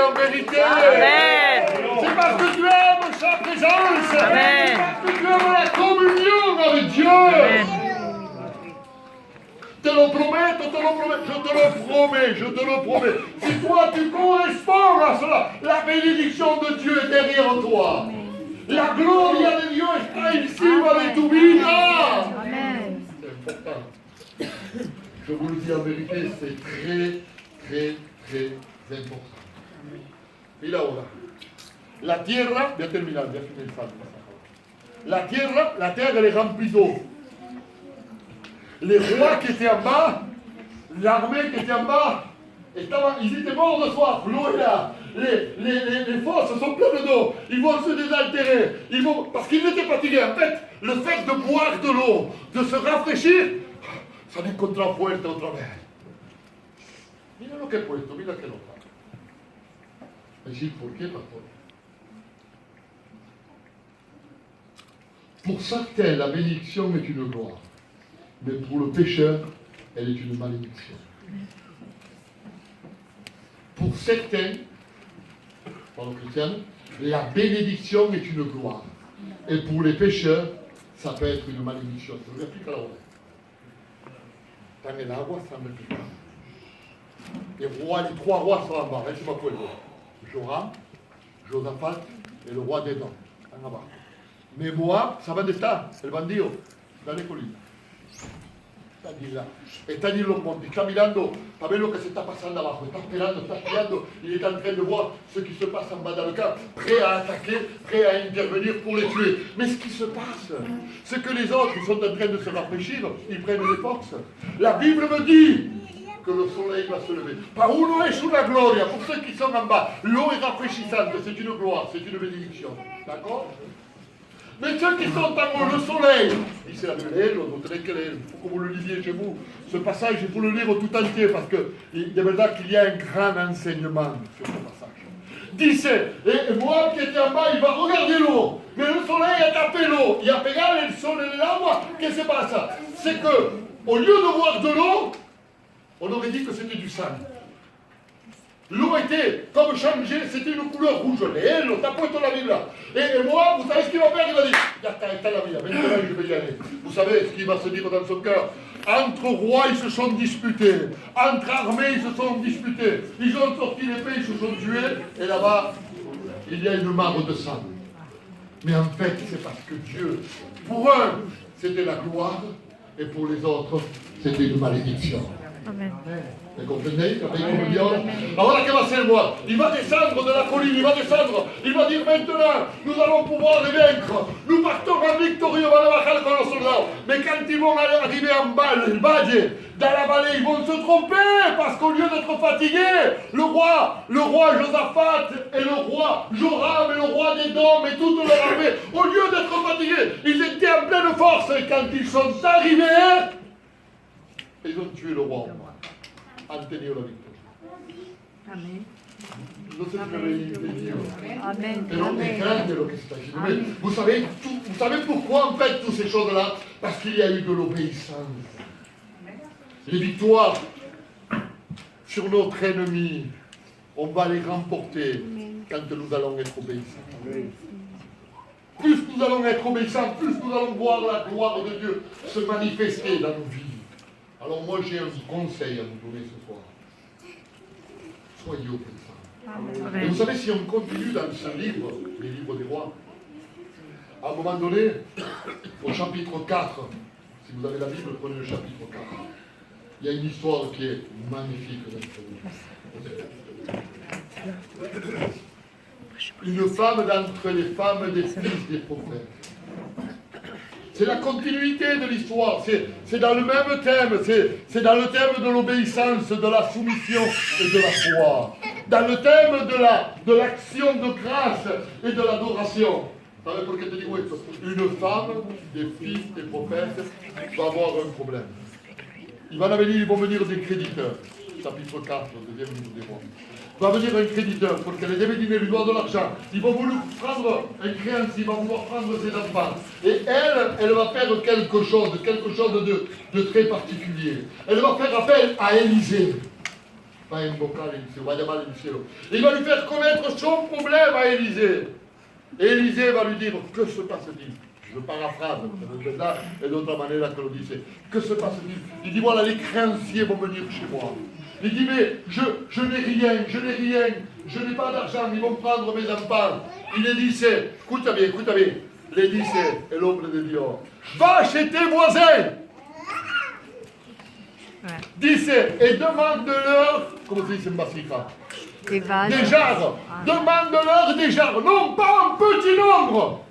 en vérité. Amen. C'est parce que tu aimes sa présence. Amen. C'est parce que tu aimes la communion avec Dieu. Amen. Te le promets, je te le promets. Si toi tu corresponds à cela, la bénédiction de Dieu est derrière toi. La gloria de Dios está encima de tu vida. Amen. C'est important. Je vous le dis en vérité, c'est très important. Mira ahora. La tierra, voy a terminar, voy a finir el salmo. La terre, elle est remplie d'eau. Les rois qui étaient en bas, l'armée qui était en bas, ils étaient morts de soif. L'eau est là. Les fosses sont pleines d'eau. Ils vont se désaltérer. Parce qu'ils étaient fatigués. En fait, le fait de boire de l'eau, de se rafraîchir, ça les contrafuerte otra vez. Mira lo que he puesto, mira que nota. Mais Gilles, ¿por qué, pastor? Pour certains, la bénédiction est une gloire. Mais pour le pécheur, elle est une malédiction. Pour certains, pour les chrétiens, la bénédiction est une gloire. Et pour les pécheurs, ça peut être une malédiction. Je vous explique alors. Dans l'agua, ça me pique. Les trois rois sont en bas. Laisse-moi pour Joram, Josaphat et le roi d'Édom. En bas. Mais Moab, ça va d'estar, el bandido, dans les collines. Está allí en los montes, está mirando para ver lo que se está pasando abajo, está esperando, está espiando, il est en train de voir ce qui se passe en bas dans le camp, prêt à attaquer, prêt à intervenir pour les tuer. Mais ce qui se passe, c'est que les autres sont en train de se rafraîchir, ils prennent des forces. La Bible me dit que le soleil va se lever. Par uno es una gloria, pour ceux qui sont en bas, l'eau est rafraîchissante, c'est une gloire, c'est une bénédiction. D'accord? Mais ceux qui sont en haut, le soleil, dice la Bible, vous tenez que il faut que vous le lisiez chez vous. Ce passage, il faut le lire tout entier parce que de verdad qu'il y a un grand enseignement sur ce passage. Dice, et moi qui étais en bas, il va regarder l'eau, mais le soleil a tapé l'eau, il a pegado el sol en el agua. Qu'est-ce qui se passe? C'est que, au lieu de voir de l'eau, on aurait dit que c'était du sang. L'eau était comme changée, c'était une couleur rouge. Léelo, t'as puesto la Bible. Et moi, vous savez ce qu'il va faire? Il va dire, ya está la Bible, maintenant je vais y aller. Vous savez ce qu'il va se dire dans son cœur? Entre rois, ils se sont disputés. Entre armées, ils se sont disputés. Ils ont sorti l'épée, ils se sont tués. Et là-bas, il y a une mare de sang. Mais en fait, c'est parce que Dieu, pour eux, c'était la gloire. Et pour les autres, c'était une malédiction. Amen. ¿Me comprendéis? Ahora, ¿qué va a hacer moi? Il va descendre de la colline, il va descendre. Il va dire maintenant, nous allons pouvoir les vaincre. Nous partons en victorieux, on va bajar con los soldados. Mais quand ils vont arriver en bas, le valle, dans la vallée, ils vont se tromper parce qu'au lieu d'être fatigués, le roi Josaphat et le roi Joram et le roi d'Édom et toute leur armée, au lieu d'être fatigués, ils étaient en pleine force. Et quand ils sont arrivés, ils ont tué le roi. Han tenido la victoria. Amén. No sé si me habéis entendido. Amén. Pero es Amén. grande lo que se está diciendo. Mais vous savez pourquoi en fait toutes ces choses-là? Parce qu'il y a eu de l'obéissance. Les victoires sur notre ennemi, on va les remporter quand nous allons être obéissants. Plus nous allons être obéissants, plus nous allons voir la gloire de Dieu se manifester dans nos vies. Alors moi j'ai un conseil à vous donner ce soir. Soyez obéissants. Et vous savez, si on continue dans ce livre, les livres des rois, à un moment donné, au chapitre 4, si vous avez la Bible, prenez le chapitre 4. Il y a une histoire qui est magnifique dans ce livre. Une femme d'entre les femmes des fils des prophètes. C'est la continuité de l'histoire, c'est dans le même thème, c'est dans le thème de l'obéissance, de la soumission et de la foi. Dans le thème de l'action de grâce et de l'adoration. Vous savez pourquoi je te dis oui? Une femme des fils des prophètes va avoir un problème. Ils vont venir des créditeurs. Chapitre 4, deuxième livre des rois. Va venir un créditeur pour qu'elle ait dîner, lui doit de l'argent. Ils vont vouloir prendre un créancier, ils vont vouloir prendre ses enfants. Et elle va faire quelque chose de très particulier. Elle va faire appel à Élisée. va invocar el cielo, va llamar el cielo. Il va lui faire connaître son problème à Élisée. Et Élisée va lui dire, que se passe-t-il? Je paraphrase, là, et d'autre manière que l'on disait. Que se passe-t-il? Il dit, voilà, les créanciers vont venir chez moi. Il dit, mais je n'ai rien, je n'ai pas d'argent, ils vont prendre mes enfants. Il les dit, écoute bien, les dit, et l'homme de Dieu, va chez tes voisins. Ouais. Dice, et demande-leur, comment se dit en Massica? Des vases. Des jarres. Demande-leur des jarres, non pas un petit nombre.